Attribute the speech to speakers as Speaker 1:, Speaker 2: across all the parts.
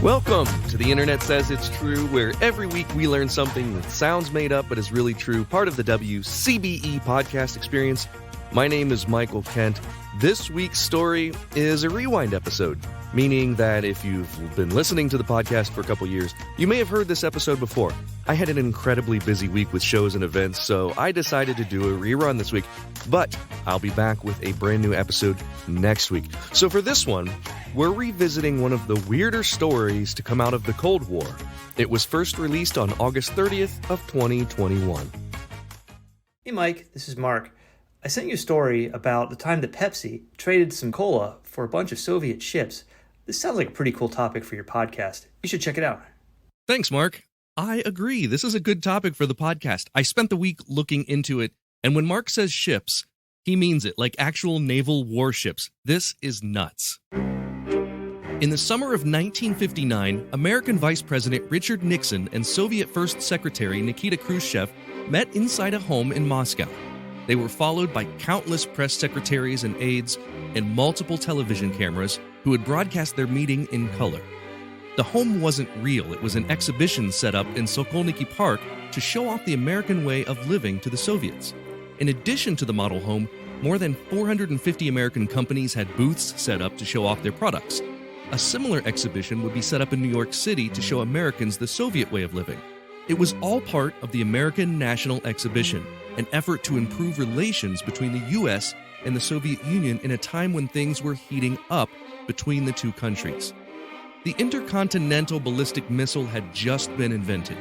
Speaker 1: Welcome to The Internet Says It's True, where every week we learn something that sounds made up but is really true, part of the WCBE podcast experience. My name is Michael Kent. This week's story is a rewind episode, meaning that if you've been listening to the podcast for a couple years, you may have heard this episode before. I had an incredibly busy week with shows and events, so I decided to do a rerun this week, but I'll be back with a brand new episode next week. So for this one, we're revisiting one of the weirder stories to come out of the Cold War. It was first released on August 30th of 2021.
Speaker 2: Hey Mike, this is Mark. I sent you a story about the time that Pepsi traded some cola for a bunch of Soviet ships. This sounds like a pretty cool topic for your podcast. You should check it out.
Speaker 1: Thanks, Mark. I agree. This is a good topic for the podcast. I spent the week looking into it, and when Mark says ships, he means it, like actual naval warships. This is nuts. In the summer of 1959, American Vice President Richard Nixon and Soviet First Secretary Nikita Khrushchev met inside a home in Moscow. They were followed by countless press secretaries and aides and multiple television cameras who would broadcast their meeting in color. The home wasn't real. It was an exhibition set up in Sokolniki Park to show off the American way of living to the Soviets. In addition to the model home, more than 450 American companies had booths set up to show off their products. A similar exhibition would be set up in New York City to show Americans the Soviet way of living. It was all part of the American National Exhibition, an effort to improve relations between the U.S. and the Soviet Union in a time when things were heating up between the two countries. The intercontinental ballistic missile had just been invented.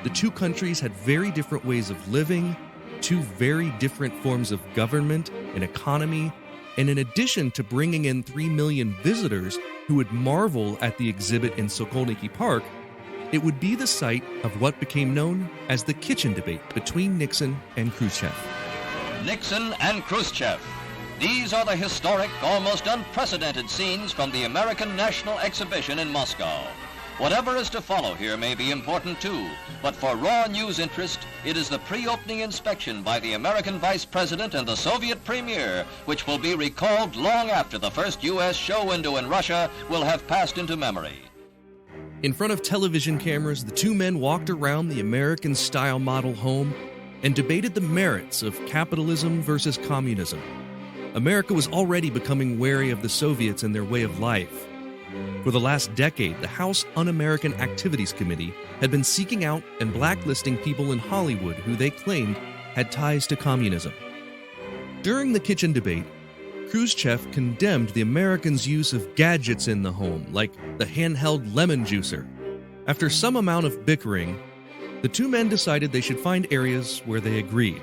Speaker 1: The two countries had very different ways of living, two very different forms of government and economy, and in addition to bringing in 3 million visitors who would marvel at the exhibit in Sokolniki Park, it would be the site of what became known as the kitchen debate between Nixon and Khrushchev.
Speaker 3: Nixon and Khrushchev. These are the historic, almost unprecedented scenes from the American National Exhibition in Moscow. Whatever is to follow here may be important too, but for raw news interest, it is the pre-opening inspection by the American Vice President and the Soviet Premier, which will be recalled long after the first U.S. show window in Russia will have passed into memory.
Speaker 1: In front of television cameras, the two men walked around the American-style model home and debated the merits of capitalism versus communism. America was already becoming wary of the Soviets and their way of life. For the last decade, the House Un-American Activities Committee had been seeking out and blacklisting people in Hollywood who they claimed had ties to communism. During the kitchen debate, Khrushchev condemned the Americans' use of gadgets in the home, like the handheld lemon juicer. After some amount of bickering, the two men decided they should find areas where they agreed.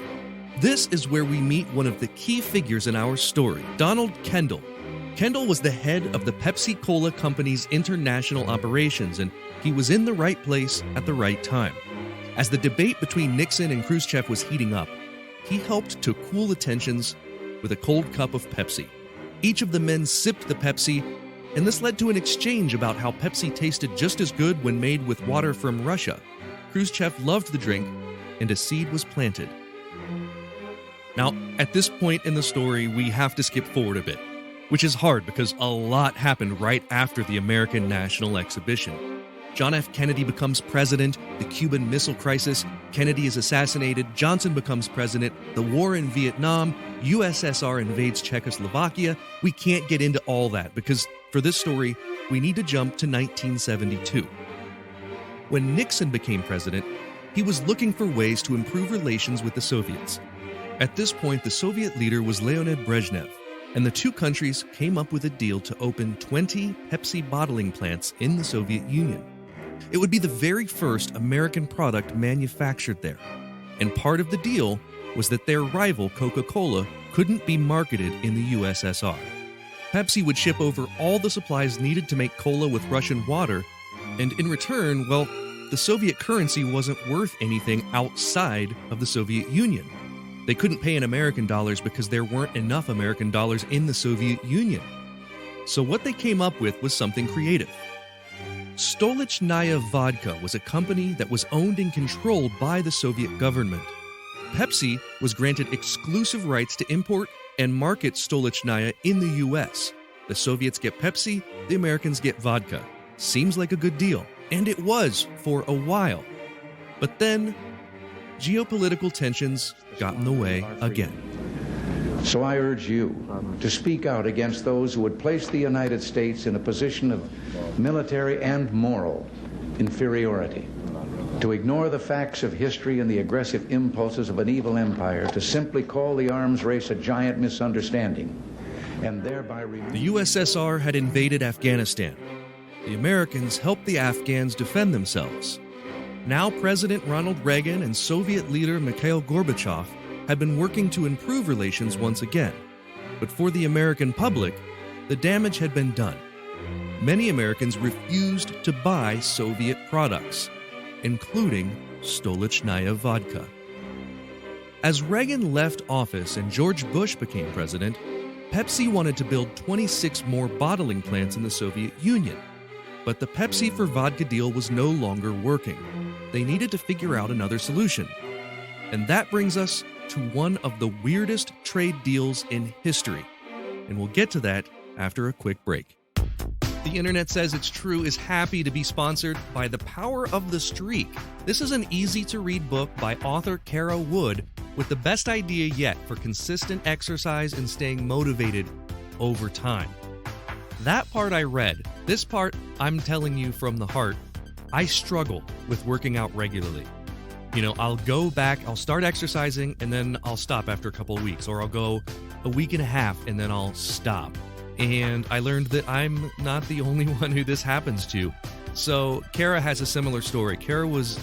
Speaker 1: This is where we meet one of the key figures in our story, Donald Kendall. Kendall was the head of the Pepsi Cola Company's international operations, and he was in the right place at the right time. As the debate between Nixon and Khrushchev was heating up, he helped to cool the tensions with a cold cup of Pepsi. Each of the men sipped the Pepsi, and this led to an exchange about how Pepsi tasted just as good when made with water from Russia. Khrushchev loved the drink, and a seed was planted. Now, at this point in the story, we have to skip forward a bit, which is hard because a lot happened right after the American National Exhibition. John F. Kennedy becomes president, the Cuban Missile Crisis, Kennedy is assassinated, Johnson becomes president, the war in Vietnam, USSR invades Czechoslovakia. We can't get into all that because for this story, we need to jump to 1972. When Nixon became president, he was looking for ways to improve relations with the Soviets. At this point, the Soviet leader was Leonid Brezhnev, and the two countries came up with a deal to open 20 Pepsi bottling plants in the Soviet Union. It would be the very first American product manufactured there, and part of the deal was that their rival Coca-Cola couldn't be marketed in the USSR. Pepsi would ship over all the supplies needed to make cola with Russian water, and in return, well, the Soviet currency wasn't worth anything outside of the Soviet Union. They couldn't pay in American dollars because there weren't enough American dollars in the Soviet Union. So what they came up with was something creative. Stolichnaya Vodka was a company that was owned and controlled by the Soviet government. Pepsi was granted exclusive rights to import and market Stolichnaya in the U.S. The Soviets get Pepsi, the Americans get vodka. seems like a good deal, and it was for a while. But then, geopolitical tensions got in the way again.
Speaker 4: So I urge you to speak out against those who would place the United States in a position of military and moral inferiority, to ignore the facts of history and the aggressive impulses of an evil empire, to simply call the arms race a giant misunderstanding, and thereby
Speaker 1: the USSR had invaded Afghanistan. The Americans helped the Afghans defend themselves. Now President Ronald Reagan and Soviet leader Mikhail Gorbachev had been working to improve relations once again. But for the American public, the damage had been done. Many Americans refused to buy Soviet products, including Stolichnaya vodka. As Reagan left office and George Bush became president, Pepsi wanted to build 26 more bottling plants in the Soviet Union. But the Pepsi for vodka deal was no longer working. They needed to figure out another solution. And that brings us to one of the weirdest trade deals in history. And we'll get to that after a quick break. The Internet Says It's True is happy to be sponsored by The Power of the Streak. This is an easy-to-read book by author Kara Wood with the best idea yet for consistent exercise and staying motivated over time. That part I read. This part, I'm telling you from the heart, I struggle with working out regularly. I'll go back, I'll start exercising, and then I'll stop after a couple of weeks, or I'll go a week and a half, and then I'll stop. And I learned that I'm not the only one who this happens to. So Kara has a similar story. Kara was,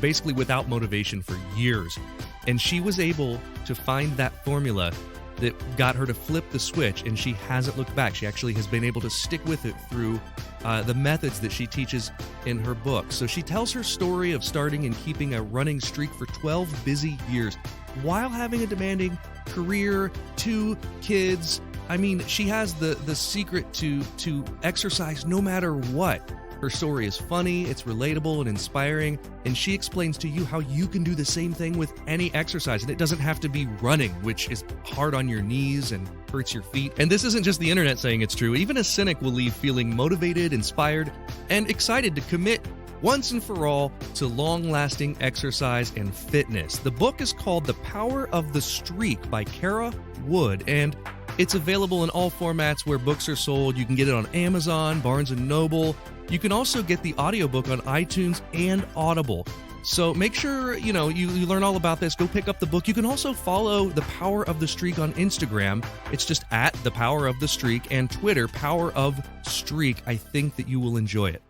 Speaker 1: basically without motivation for years, and she was able to find that formula that got her to flip the switch, and she hasn't looked back. She actually has been able to stick with it through the methods that she teaches in her book. So she tells her story of starting and keeping a running streak for 12 busy years while having a demanding career, 2 kids. I mean, she has the secret to exercise no matter what. Her story is funny, it's relatable and inspiring, and she explains to you how you can do the same thing with any exercise. And it doesn't have to be running, which is hard on your knees and hurts your feet. And this isn't just the internet saying it's true. Even a cynic will leave feeling motivated, inspired, and excited to commit once and for all to long-lasting exercise and fitness. The book is called The Power of the Streak by Kara Wood, and it's available in all formats where books are sold. You can get it on Amazon, Barnes & Noble. You can also get the audiobook on iTunes and Audible. So make sure, you learn all about this. Go pick up the book. You can also follow The Power of the Streak on Instagram. It's just at The Power of the Streak, and Twitter, Power of Streak. I think that you will enjoy it.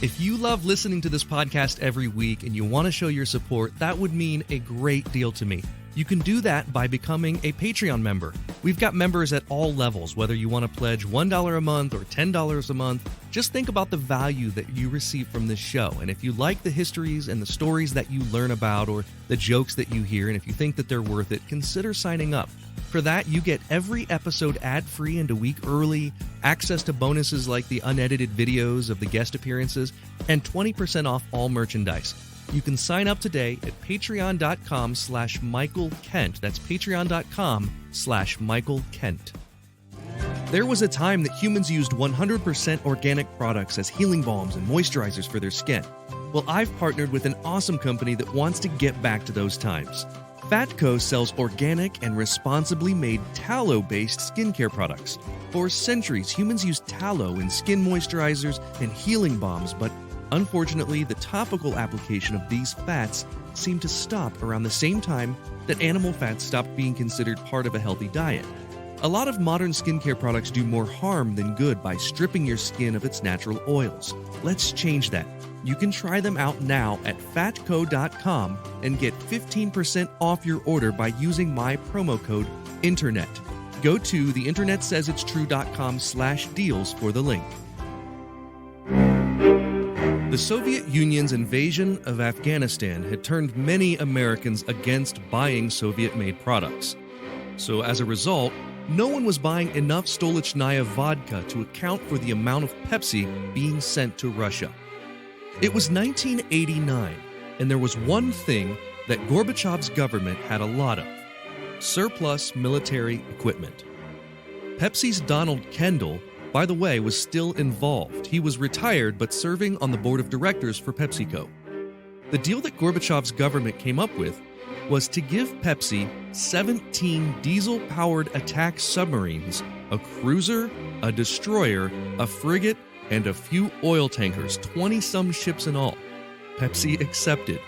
Speaker 1: If you love listening to this podcast every week and you want to show your support, that would mean a great deal to me. You can do that by becoming a Patreon member. We've got members at all levels, whether you want to pledge $1 a month or $10 a month. Just think about the value that you receive from this show. And if you like the histories and the stories that you learn about or the jokes that you hear, and if you think that they're worth it, consider signing up. For that, you get every episode ad-free and a week early, access to bonuses like the unedited videos of the guest appearances, and 20% off all merchandise. You can sign up today at patreon.com/Michael Kent. That's patreon.com/Michael Kent. There was a time that humans used 100% organic products as healing balms and moisturizers for their skin. Well, I've partnered with an awesome company that wants to get back to those times. Fatco sells organic and responsibly made tallow-based skincare products. For centuries, humans used tallow in skin moisturizers and healing balms, but unfortunately, the topical application of these fats seemed to stop around the same time that animal fats stopped being considered part of a healthy diet. A lot of modern skincare products do more harm than good by stripping your skin of its natural oils. Let's change that. You can try them out now at fatco.com and get 15% off your order by using my promo code INTERNET. Go to theinternetsaysitstrue.com/deals for the link. The Soviet Union's invasion of Afghanistan had turned many Americans against buying Soviet-made products. So as a result, no one was buying enough Stolichnaya vodka to account for the amount of Pepsi being sent to Russia. It was 1989, and there was one thing that Gorbachev's government had a lot of: surplus military equipment. Pepsi's Donald Kendall by the way, was still involved. He was retired but serving on the board of directors for PepsiCo. The deal that Gorbachev's government came up with was to give Pepsi 17 diesel-powered attack submarines, a cruiser, a destroyer, a frigate, and a few oil tankers, 20-some ships in all. Pepsi accepted.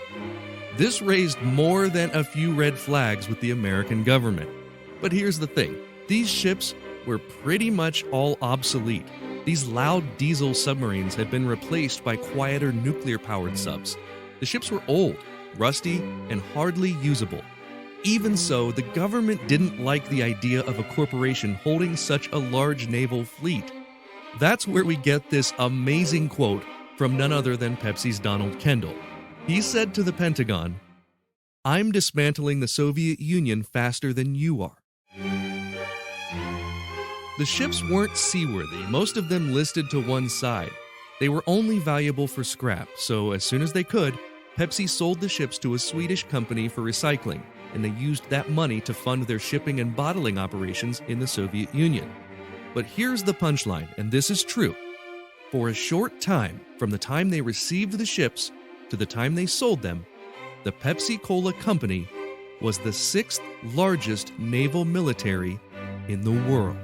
Speaker 1: This raised more than a few red flags with the American government. But here's the thing. These ships were pretty much all obsolete. These loud diesel submarines had been replaced by quieter nuclear-powered subs. The ships were old, rusty, and hardly usable. Even so, the government didn't like the idea of a corporation holding such a large naval fleet. That's where we get this amazing quote from none other than Pepsi's Donald Kendall. He said to the Pentagon, "I'm dismantling the Soviet Union faster than you are." The ships weren't seaworthy, most of them listed to one side. They were only valuable for scrap, so as soon as they could, Pepsi sold the ships to a Swedish company for recycling, and they used that money to fund their shipping and bottling operations in the Soviet Union. But here's the punchline, and this is true. For a short time, from the time they received the ships to the time they sold them, the Pepsi Cola Company was the 6th largest naval military in the world.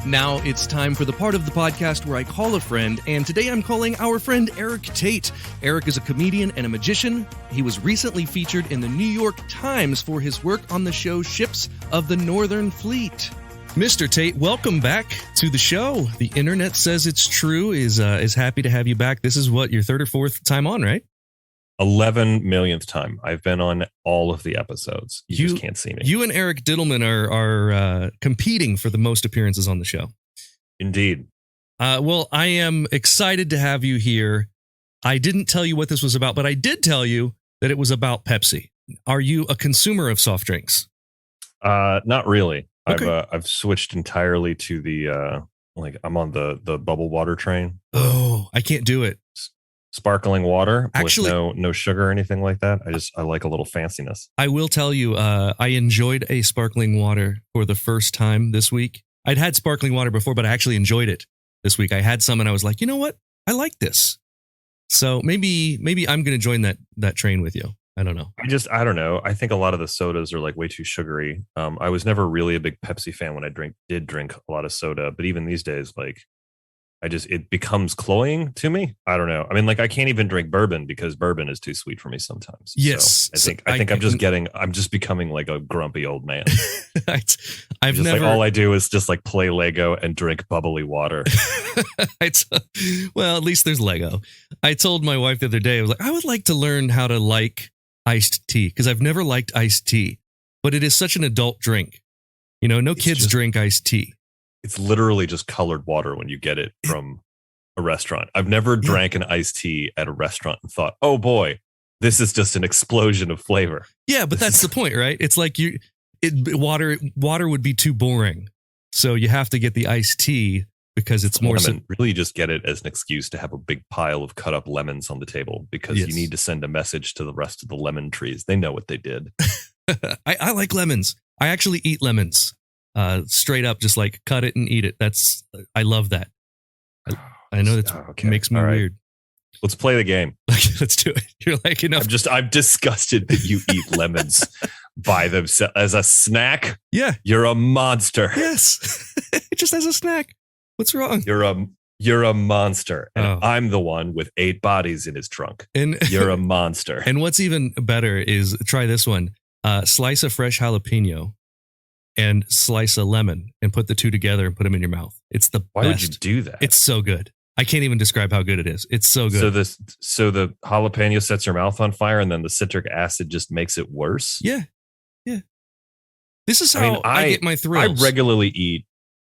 Speaker 1: Now it's time for the part of the podcast where I call a friend, and today I'm calling our friend Erik Tait. Erik is a comedian and a magician. He was recently featured in the New York Times for his work on the show Ships of the Northern Fleet. Mr. Tait, welcome back to the show. The internet says it's true, is happy to have you back. This is what, your third or fourth time on, right?
Speaker 5: 11 millionth time. I've been on all of the episodes. You just can't see me.
Speaker 1: You and Eric Diddleman are competing for the most appearances on the show.
Speaker 5: Indeed.
Speaker 1: Well, I am excited to have you here. I didn't tell you what this was about, but I did tell you that it was about Pepsi. Are you a consumer of soft drinks?
Speaker 5: Not really.
Speaker 1: Okay.
Speaker 5: I've switched entirely to the I'm on the bubble water train.
Speaker 1: Oh, I can't do it.
Speaker 5: Sparkling water
Speaker 1: Actually,
Speaker 5: with no sugar or anything like that. I like a little fanciness.
Speaker 1: I will tell you, I enjoyed a sparkling water for the first time this week. I'd had sparkling water before, but I actually enjoyed it this week. I had some and I was like, you know what? I like this. So maybe I'm going to join that train with you. I don't know.
Speaker 5: I don't know. I think a lot of the sodas are like way too sugary. I was never really a big Pepsi fan when I did drink a lot of soda, but even these days, like, it becomes cloying to me. I don't know. I mean, like, I can't even drink bourbon because bourbon is too sweet for me sometimes.
Speaker 1: Yes.
Speaker 5: So I think I'm just becoming like a grumpy old man.
Speaker 1: I've never,
Speaker 5: like, all I do is just like play Lego and drink bubbly water.
Speaker 1: Well, at least there's Lego. I told my wife the other day, I was like, I would like to learn how to like iced tea because I've never liked iced tea, but it is such an adult drink. You know, no kids drink iced tea.
Speaker 5: It's literally just colored water when you get it from a restaurant. I've never drank an iced tea at a restaurant and thought, oh boy, this is just an explosion of flavor.
Speaker 1: Yeah, but that's the point, right? It's like water would be too boring. So you have to get the iced tea because it's more...
Speaker 5: Really just get it as an excuse to have a big pile of cut up lemons on the table because you need to send a message to the rest of the lemon trees. They know what they did.
Speaker 1: I like lemons. I actually eat lemons. Straight up, just like cut it and eat it. I love that. I know that makes me weird.
Speaker 5: Let's play the game.
Speaker 1: Let's do it. You're like, enough.
Speaker 5: I'm disgusted that you eat lemons by themselves as a snack.
Speaker 1: Yeah.
Speaker 5: You're a monster.
Speaker 1: Yes. Just as a snack. What's wrong?
Speaker 5: You're a monster. And I'm the one with 8 bodies in his trunk. And you're a monster.
Speaker 1: And what's even better is try this one. Slice a fresh jalapeno and slice a lemon and put the two together and put them in your mouth. It's the best.
Speaker 5: Why would you do that?
Speaker 1: It's so good. I can't even describe how good it is. It's so good.
Speaker 5: So the jalapeno sets your mouth on fire and then the citric acid just makes it worse?
Speaker 1: Yeah. Yeah. This is how I get my thrills.
Speaker 5: I regularly eat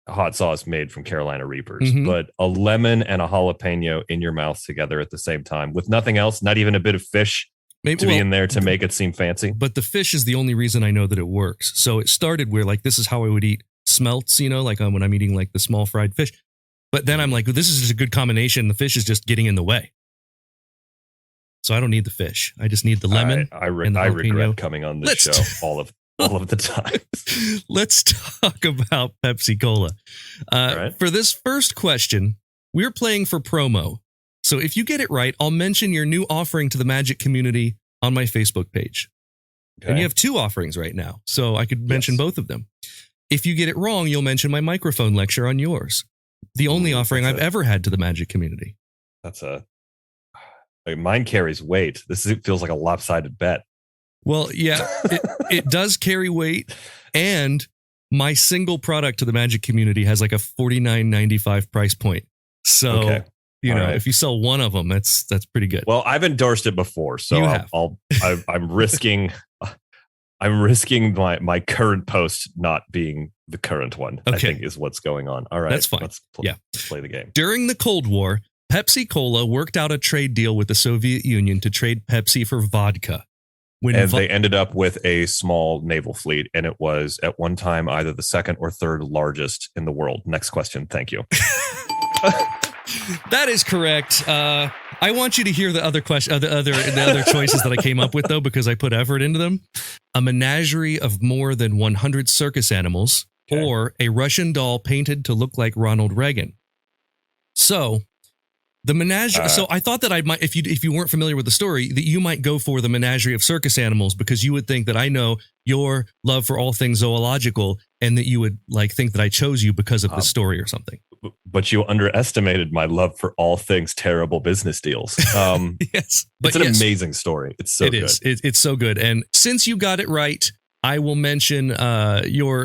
Speaker 5: hot sauce made from Carolina Reapers, but a lemon and a jalapeno in your mouth together at the same time with nothing else, not even a bit of fish. Be in there to make it seem fancy.
Speaker 1: But the fish is the only reason I know that it works. So it started where like, this is how I would eat smelts, you know, like when I'm eating like the small fried fish. But then I'm like, well, this is just a good combination. The fish is just getting in the way. so I don't need the fish. I just need the lemon.
Speaker 5: I
Speaker 1: and the
Speaker 5: regret
Speaker 1: jalapeno.
Speaker 5: coming on this show all of the time.
Speaker 1: Let's talk about Pepsi Cola.
Speaker 5: Right.
Speaker 1: For this first question, we're playing for promo. So if you get it right, I'll mention your new offering to the Magic community on my Facebook page.
Speaker 5: Okay.
Speaker 1: And you have 2 offerings right now, so I could mention both of them. If you get it wrong, you'll mention my microphone lecture on yours. The only offering I've ever had to the Magic community.
Speaker 5: Mine carries weight. Feels like a lopsided bet.
Speaker 1: Well, yeah, it does carry weight, and my single product to the Magic community has like a $49.95 price point. So, if you sell one of them, that's pretty good.
Speaker 5: Well, I've endorsed it before, so I'm risking my current post not being the current one.
Speaker 1: Okay.
Speaker 5: I think is what's going on. All right,
Speaker 1: that's fine.
Speaker 5: Let's play the game.
Speaker 1: During the Cold War, Pepsi Cola worked out a trade deal with the Soviet Union to trade Pepsi for vodka.
Speaker 5: They ended up with a small naval fleet, and it was at one time either the second or third largest in the world. Next question. Thank you.
Speaker 1: That is correct. I want you to hear the other question, the other choices that I came up with, though, because I put effort into them. A menagerie of more than 100 circus animals, or a Russian doll painted to look like Ronald Reagan. So the menagerie. So I thought that I might, if you weren't familiar with the story, that you might go for the menagerie of circus animals, because you would think that I know your love for all things zoological, and that you would think that I chose you because of the story or something.
Speaker 5: But you underestimated my love for all things terrible business deals.
Speaker 1: Yes, but
Speaker 5: it's an amazing story. It's so good.
Speaker 1: It's so good. And since you got it right, I will mention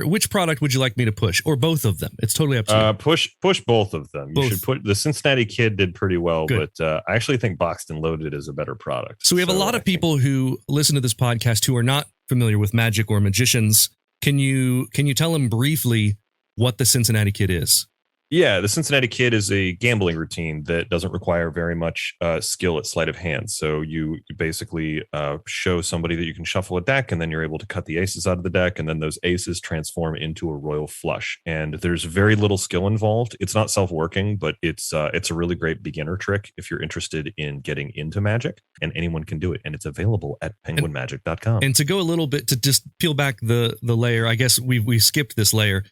Speaker 1: which product would you like me to push, or both of them? It's totally up to you.
Speaker 5: Push both of them. You should put the Cincinnati Kid did pretty well,
Speaker 1: Good.
Speaker 5: but I actually think Boxed and Loaded is a better product.
Speaker 1: So we have a lot of people who listen to this podcast who are not familiar with magic or magicians. Can you tell them briefly what the Cincinnati Kid is?
Speaker 5: Yeah, the Cincinnati Kid is a gambling routine that doesn't require very much skill at sleight of hand. So you basically show somebody that you can shuffle a deck, and then you're able to cut the aces out of the deck, and then those aces transform into a royal flush. And there's very little skill involved. It's not self-working, but it's a really great beginner trick if you're interested in getting into magic, and anyone can do it. And it's available at penguinmagic.com.
Speaker 1: And to go a little bit, to just peel back the layer, I guess we skipped this layer.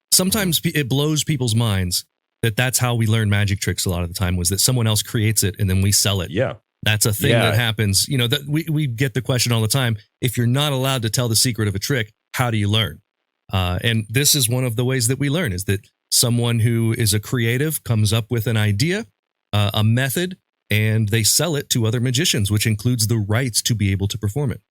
Speaker 1: Sometimes it blows people's minds that that's how we learn magic tricks a lot of the time, was that someone else creates it and then we sell it.
Speaker 5: Yeah.
Speaker 1: That's a thing that happens. That we get the question all the time. If you're not allowed to tell the secret of a trick, how do you learn? And this is one of the ways that we learn, is that someone who is a creative comes up with an idea, a method, and they sell it to other magicians, which includes the rights to be able to perform it.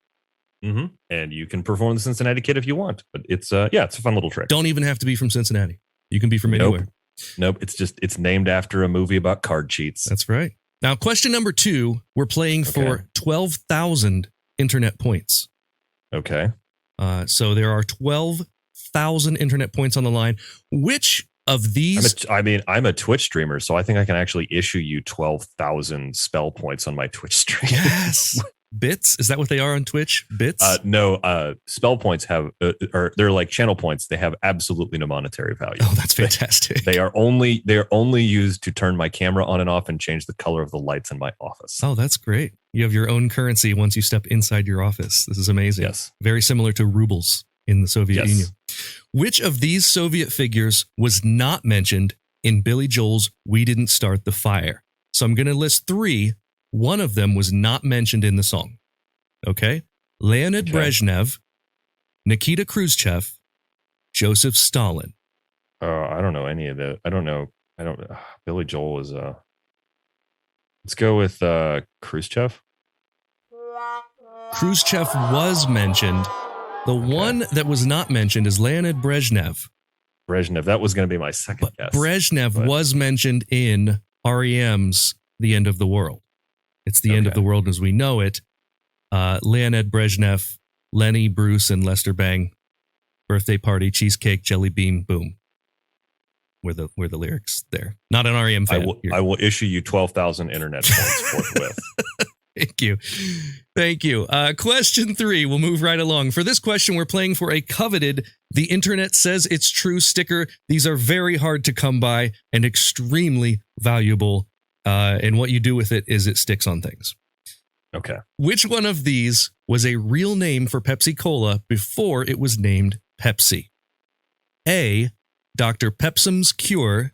Speaker 5: Mm-hmm. And you can perform the Cincinnati Kid if you want, but it's a fun little trick.
Speaker 1: Don't even have to be from Cincinnati. You can be from anywhere.
Speaker 5: Nope. It's named after a movie about card cheats.
Speaker 1: That's right. Now, question number 2, we're playing for 12,000 internet points.
Speaker 5: Okay.
Speaker 1: So there are 12,000 internet points on the line. Which of these?
Speaker 5: I'm a Twitch streamer, so I think I can actually issue you 12,000 spell points on my Twitch stream.
Speaker 1: Yes. Bits? Is that what they are on Twitch? Bits?
Speaker 5: No. Spell points have, they're like channel points. They have absolutely no monetary value.
Speaker 1: Oh, that's fantastic.
Speaker 5: They are only used to turn my camera on and off and change the color of the lights in my office.
Speaker 1: Oh, that's great. You have your own currency once you step inside your office. This is amazing.
Speaker 5: Yes.
Speaker 1: Very similar to rubles in the Soviet Union. Which of these Soviet figures was not mentioned in Billy Joel's "We Didn't Start the Fire"? So I'm going to list 3. One of them was not mentioned in the song. Okay? Leonid Brezhnev, Nikita Khrushchev, Joseph Stalin.
Speaker 5: I don't know any of that. I don't know. Billy Joel is let's go with Khrushchev.
Speaker 1: Khrushchev was mentioned. The one that was not mentioned is Leonid Brezhnev.
Speaker 5: That was going to be my second guess.
Speaker 1: Brezhnev was mentioned in REM's The End of the World. It's the end of the world as we know it. Leonid Brezhnev, Lenny, Bruce, and Lester Bang. Birthday party, cheesecake, jelly bean, boom. Were the lyrics there? Not an REM fan.
Speaker 5: I will issue you 12,000 internet points forthwith.
Speaker 1: Thank you. Question 3. We'll move right along. For this question, we're playing for a coveted "The Internet Says It's True" sticker. These are very hard to come by and extremely valuable. And what you do with it is it sticks on things.
Speaker 5: Okay.
Speaker 1: Which one of these was a real name for Pepsi Cola before it was named Pepsi? A. Dr. Pepsum's Cure.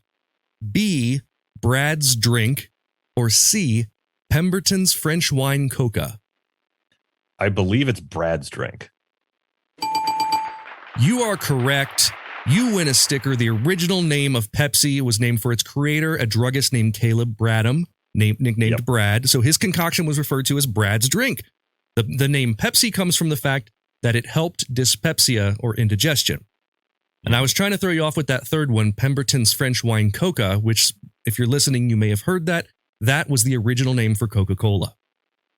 Speaker 1: B. Brad's Drink. Or C. Pemberton's French Wine Coca.
Speaker 5: I believe it's Brad's Drink.
Speaker 1: You are correct. You win a sticker. The original name of Pepsi was named for its creator, a druggist named Caleb Bradham, nicknamed Brad. So his concoction was referred to as Brad's Drink. The name Pepsi comes from the fact that it helped dyspepsia or indigestion. And I was trying to throw you off with that third one, Pemberton's French Wine Coca, which, if you're listening, you may have heard that. That was the original name for Coca-Cola.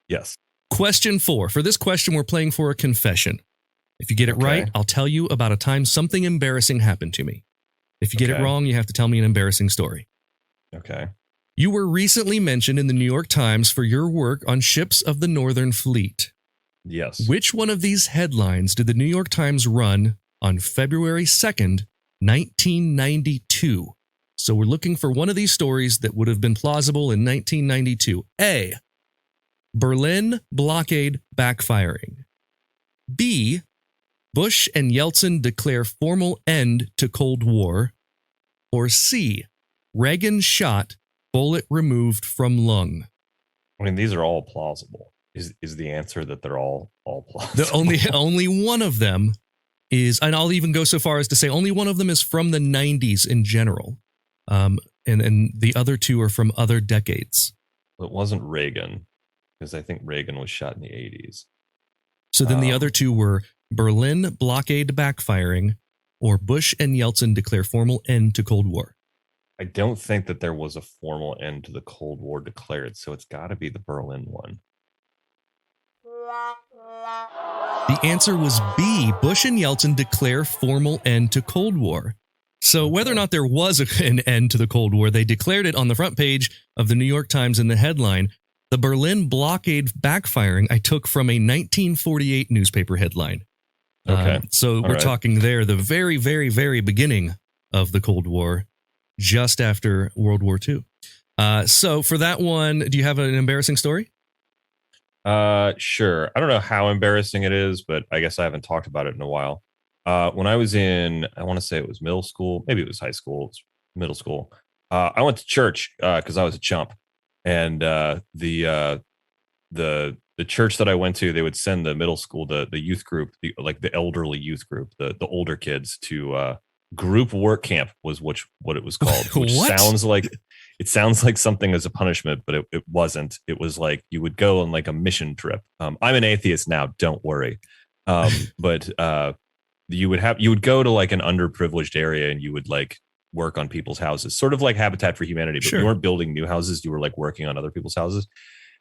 Speaker 5: Yes.
Speaker 1: Question 4. For this question, we're playing for a confession. If you get it right, I'll tell you about a time something embarrassing happened to me. If you get it wrong, you have to tell me an embarrassing story.
Speaker 5: Okay.
Speaker 1: You were recently mentioned in the New York Times for your work on ships of the Northern Fleet.
Speaker 5: Yes.
Speaker 1: Which one of these headlines did the New York Times run on February 2nd, 1992? So we're looking for one of these stories that would have been plausible in 1992. A. Berlin blockade backfiring. B. Bush and Yeltsin declare formal end to Cold War. Or C. Reagan shot, bullet removed from lung.
Speaker 5: I mean, these are all plausible. Is the answer that they're all plausible?
Speaker 1: The only one of them is, and I'll even go so far as to say only one of them is from the 90s in general. And the other two are from other decades.
Speaker 5: It wasn't Reagan, because I think Reagan was shot in the 80s.
Speaker 1: So then the other two were Berlin blockade backfiring or Bush and Yeltsin declare formal end to Cold War.
Speaker 5: I don't think that there was a formal end to the Cold War declared, so it's got to be the Berlin one.
Speaker 1: The answer was B. Bush and Yeltsin declare formal end to Cold War. So whether or not there was an end to the Cold War, they declared it on the front page of the New York Times in the headline. The Berlin blockade backfiring I took from a 1948 newspaper headline.
Speaker 5: Okay.
Speaker 1: So we're talking there, the very, very, very beginning of the Cold War, just after World War II. So for that one, do you have an embarrassing story?
Speaker 5: Sure. I don't know how embarrassing it is, but I guess I haven't talked about it in a while. When I was in, I want to say it was middle school, maybe it was high school, middle school. I went to church because I was a chump, and the church that I went to, they would send the middle school, the youth group, the elderly youth group, the older kids to group work camp was what it was called, which sounds like something as a punishment, but it wasn't. It was like you would go on like a mission trip. I'm an atheist now, don't worry. But you would go to like an underprivileged area and you would like work on people's houses, sort of like Habitat for Humanity, but you weren't building new houses. You were like working on other people's houses.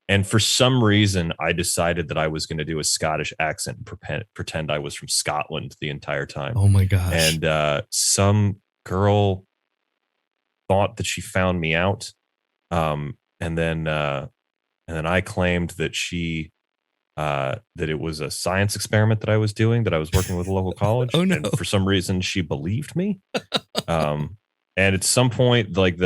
Speaker 5: And for some reason, I decided that I was going to do a Scottish accent and pretend I was from Scotland the entire time.
Speaker 1: Oh my gosh.
Speaker 5: And some girl thought that she found me out. And then I claimed that that it was a science experiment that I was doing, that I was working with a local college.
Speaker 1: Oh no.
Speaker 5: And for some reason she believed me. And at some point, like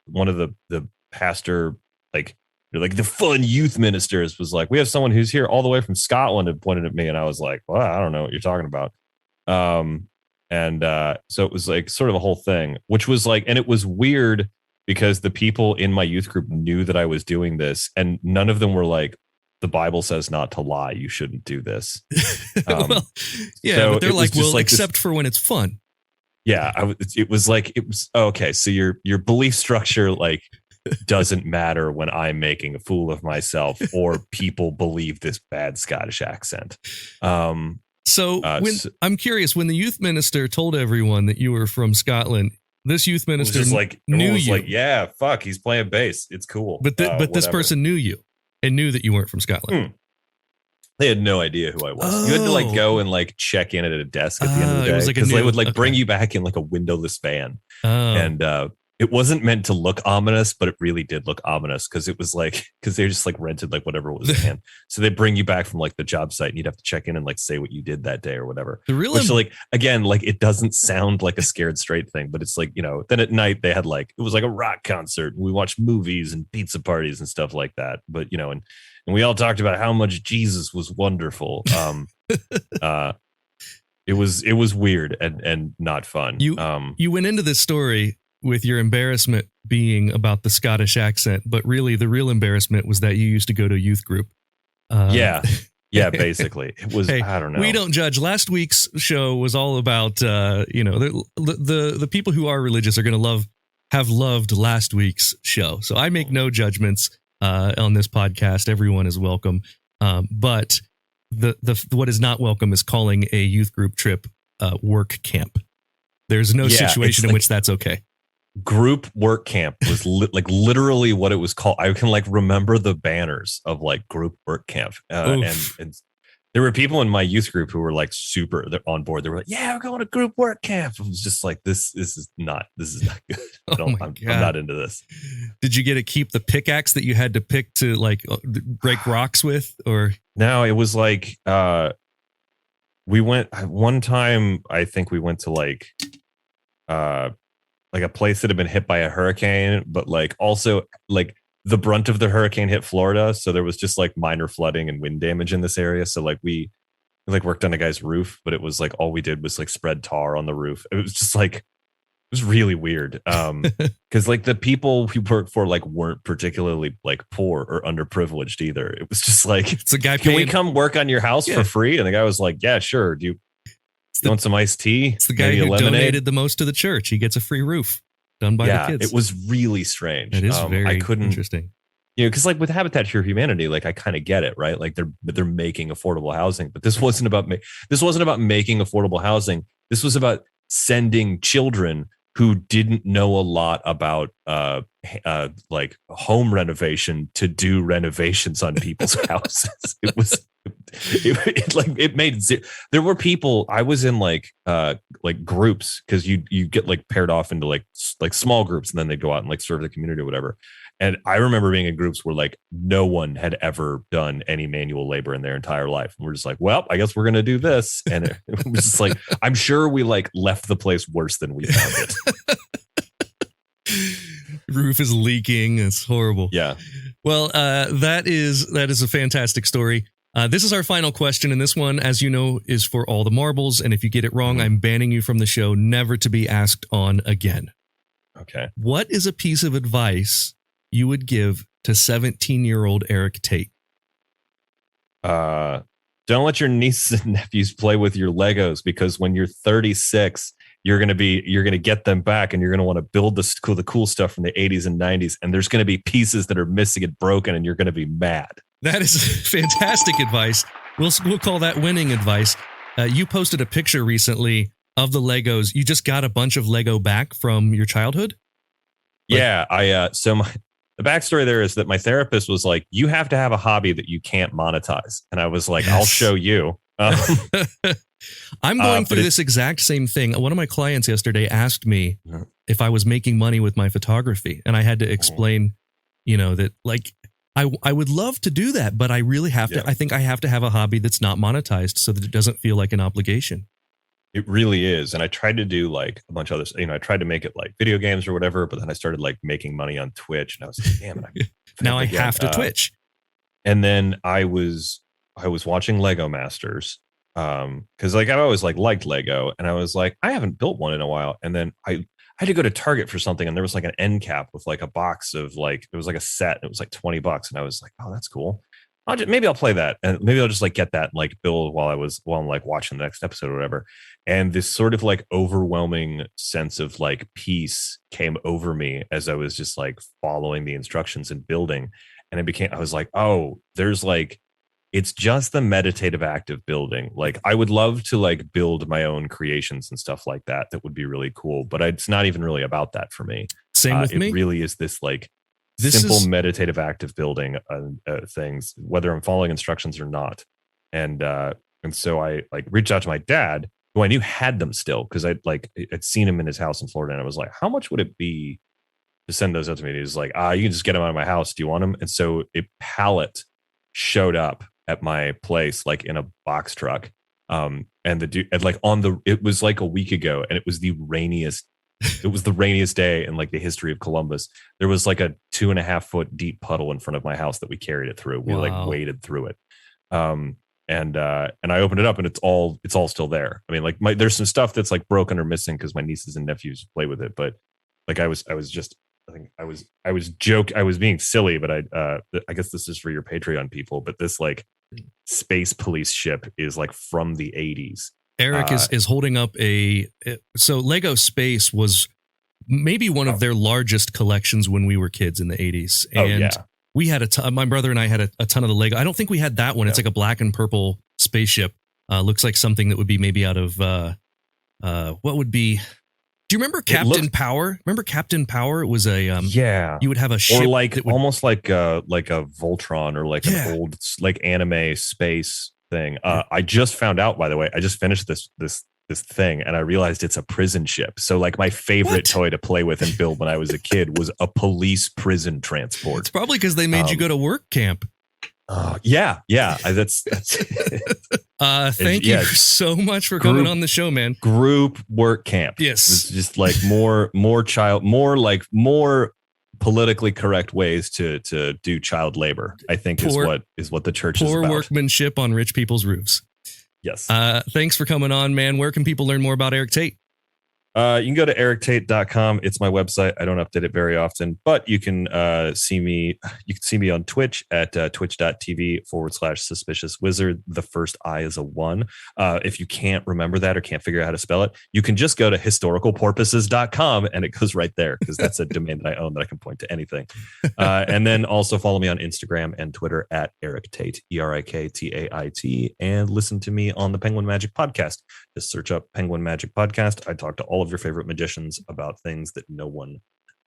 Speaker 5: one of the pastor, like the fun youth ministers was like, we have someone who's here all the way from Scotland, and pointed at me. And I was like, well, I don't know what you're talking about. So it was like sort of a whole thing, which was like, and it was weird because the people in my youth group knew that I was doing this, and none of them were like, the Bible says not to lie, you shouldn't do this.
Speaker 1: Well, yeah, so but they're like, well, like except for when it's fun.
Speaker 5: Yeah, it was okay. So your belief structure like doesn't matter when I'm making a fool of myself or people believe this bad Scottish accent. I'm curious, when the youth minister told everyone that you were from Scotland, this youth minister knew you. Like, yeah, fuck, he's playing bass. It's cool.
Speaker 1: But this person knew you and knew that you weren't from Scotland.
Speaker 5: They had no idea who I was. You had to like go and like check in at a desk at the end of the day, because they would like bring you back in like a windowless van. And it wasn't meant to look ominous, but it really did look ominous because it was like, because they just like rented like whatever was at hand. So they bring you back from like the job site and you'd have to check in and like say what you did that day or whatever. Which like, again, like it doesn't sound like a scared straight thing, but it's like, you know, then at night they had like, it was like a rock concert. And we watched movies and pizza parties and stuff like that. But, you know, and we all talked about how much Jesus was wonderful. It was weird and not fun.
Speaker 1: You went into this story with your embarrassment being about the Scottish accent, but really the real embarrassment was that you used to go to a youth group.
Speaker 5: Yeah, basically. It was, hey, I don't know.
Speaker 1: We don't judge. Last week's show was all about, you know, the people who are religious are going to have loved last week's show. So I make no judgments on this podcast. Everyone is welcome. But the what is not welcome is calling a youth group trip work camp. There's no situation in which that's okay.
Speaker 5: Group work camp was like literally what it was called. I can like remember the banners of like group work camp, and there were people in my youth group who were like super on board. They were like, "Yeah, we're going to group work camp." It was just like this is not good. I'm not into this.
Speaker 1: Did you get to keep the pickaxe that you had to pick to like break rocks with, or
Speaker 5: no? It was like we went one time. I think we went to like a place that had been hit by a hurricane, but like also like the brunt of the hurricane hit Florida. So there was just like minor flooding and wind damage in this area. So like we like worked on a guy's roof, but it was like all we did was like spread tar on the roof. It was just like, it was really weird. Cause like the people we worked for like weren't particularly like poor or underprivileged either. It was just like,
Speaker 1: it's a guy
Speaker 5: can we come work on your house for free? And the guy was like, yeah, sure. Do you want some iced tea?
Speaker 1: It's the guy who donated the most to the church. He gets a free roof done by the kids.
Speaker 5: It was really strange.
Speaker 1: It is very interesting.
Speaker 5: You know, because like with Habitat for Humanity, like I kind of get it, right? Like they're making affordable housing, but this wasn't about making affordable housing. This was about sending children who didn't know a lot about like home renovation to do renovations on people's houses. There were people. I was in like groups because you get like paired off into like small groups and then they go out and like serve the community or whatever. And I remember being in groups where like no one had ever done any manual labor in their entire life. And we're just like, well, I guess we're going to do this. And it was just like, I'm sure we like left the place worse than we found
Speaker 1: it. Roof is leaking. It's horrible.
Speaker 5: Yeah.
Speaker 1: Well, that is a fantastic story. This is our final question. And this one, as you know, is for all the marbles. And if you get it wrong, I'm banning you from the show, never to be asked on again.
Speaker 5: Okay.
Speaker 1: What is a piece of advice you would give to 17-year-old Erik Tait?
Speaker 5: Don't let your nieces and nephews play with your Legos, because when you're 36, you're going to get them back and you're going to want to build the cool stuff from the 80s and 90s. And there's going to be pieces that are missing and broken and you're going to be mad.
Speaker 1: That is fantastic advice. We'll call that winning advice. You posted a picture recently of the Legos. You just got a bunch of Lego back from your childhood?
Speaker 5: Yeah. The backstory there is that my therapist was like, you have to have a hobby that you can't monetize. And I was like, yes. I'll show you.
Speaker 1: I'm going through this exact same thing. One of my clients yesterday asked me if I was making money with my photography. And I had to explain, you know, that like, I would love to do that, but I really have to. I think I have to have a hobby that's not monetized so that it doesn't feel like an obligation.
Speaker 5: It really is. And I tried to do like a bunch of others, you know, I tried to make it like video games or whatever, but then I started like making money on Twitch and I was like, damn it.
Speaker 1: Now I have to Twitch.
Speaker 5: And then I was watching Lego Masters. Cause like I've always like liked Lego and I was like, I haven't built one in a while. And then I had to go to Target for something and there was like an end cap with like a box of like, it was like a set and it was like $20. And I was like, oh, that's cool. Maybe I'll play that and maybe I'll just like get that and like build while I'm like watching the next episode or whatever. And this sort of like overwhelming sense of like peace came over me as I was just like following the instructions and building. And I was like, oh, there's like, it's just the meditative act of building. Like I would love to like build my own creations and stuff like that. That would be really cool. But it's not even really about that for me.
Speaker 1: Same with me.
Speaker 5: It really is this like, simple meditative act of building things, whether I'm following instructions or not. And so I like reached out to my dad, who I knew had them still, because I'd seen him in his house in Florida. And I was like, how much would it be to send those out to me. He's like, you can just get them out of my house. Do you want them? And so a pallet showed up at my place, like in a box truck. And the dude, and like it was like a week ago, and it was the rainiest day in like the history of Columbus. There was like a 2.5 foot deep puddle in front of my house that we carried it through. We like waded through it. And I opened it up, and it's all still there. I mean, like there's some stuff that's like broken or missing because my nieces and nephews play with it. But like I was being silly, but I guess this is for your Patreon people. But this like space police ship is like from the 80s.
Speaker 1: Erik is holding up so Lego Space was maybe one of their largest collections when we were kids in the 80s. And we had my brother and I had a ton of the Lego. I don't think we had that one. It's like a black and purple spaceship. Looks like something that would be maybe out of what would be. Do you remember Captain Power? Remember Captain Power? It was a you would have a ship,
Speaker 5: or like almost like a Voltron, or like an old like anime space thing. I just found out, by the way, I just finished this thing, and I realized it's a prison ship. So like my favorite toy to play with and build when I was a kid was a police prison transport.
Speaker 1: It's probably because they made you go to work camp.
Speaker 5: That's
Speaker 1: thank you so much for coming on the show, man.
Speaker 5: Group work camp.
Speaker 1: Yes.
Speaker 5: It's just like more politically correct ways to do child labor, I think is what the church is about.
Speaker 1: Poor workmanship on rich people's roofs.
Speaker 5: Yes.
Speaker 1: Thanks for coming on, man. Where can people learn more about Erik Tait?
Speaker 5: You can go to eriktait.com. It's my website. I don't update it very often, but you can see me. You can see me on Twitch at twitch.tv/suspicious wizard. The first I is a 1. If you can't remember that or can't figure out how to spell it, you can just go to historicalporpoises.com and it goes right there, because that's a domain that I own that I can point to anything. And then also follow me on Instagram and Twitter at Erik Tait, ErikTait, and listen to me on the Penguin Magic Podcast. Just search up Penguin Magic Podcast. I talk to all of your favorite magicians about things that no one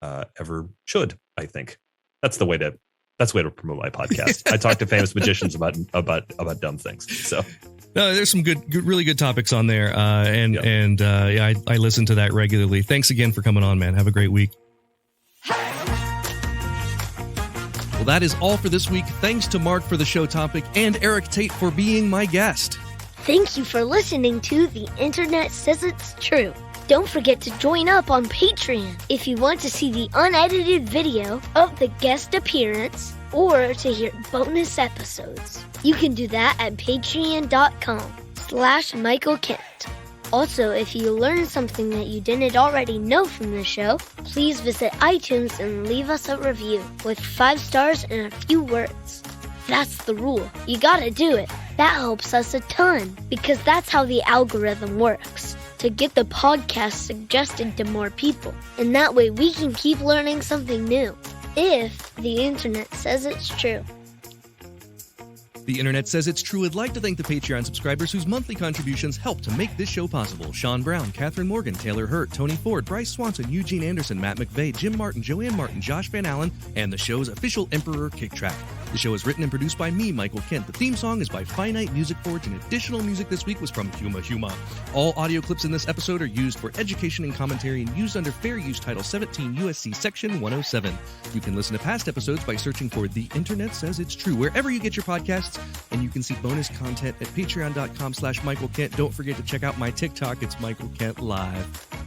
Speaker 5: ever should. I think that's the way to promote my podcast. I talk to famous magicians about dumb things. So
Speaker 1: there's some really good topics on there, I listen to that regularly. Thanks again for coming on, man. Have a great week. Well, that is all for this week. Thanks to Mark for the show topic and Erik Tait for being my guest.
Speaker 6: Thank you for listening to The Internet Says It's True. Don't forget to join up on Patreon if you want to see the unedited video of the guest appearance or to hear bonus episodes. You can do that at patreon.com/Michael Kent. Also, if you learned something that you didn't already know from the show, please visit iTunes and leave us a review with 5 stars and a few words. That's the rule. You gotta do it. That helps us a ton, because that's how the algorithm works, to get the podcast suggested to more people. And that way we can keep learning something new, if the internet says it's true.
Speaker 1: The Internet Says It's True would like to thank the Patreon subscribers whose monthly contributions help to make this show possible. Sean Brown, Catherine Morgan, Taylor Hurt, Tony Ford, Bryce Swanson, Eugene Anderson, Matt McVeigh, Jim Martin, Joanne Martin, Josh Van Allen, and the show's official Emperor Kick Track. The show is written and produced by me, Michael Kent. The theme song is by Finite Music Forge, and additional music this week was from Huma Huma. All audio clips in this episode are used for education and commentary and used under Fair Use Title 17 USC Section 107. You can listen to past episodes by searching for The Internet Says It's True wherever you get your podcasts, and you can see bonus content at patreon.com/Michael Kent. Don't forget to check out my TikTok. It's Michael Kent Live.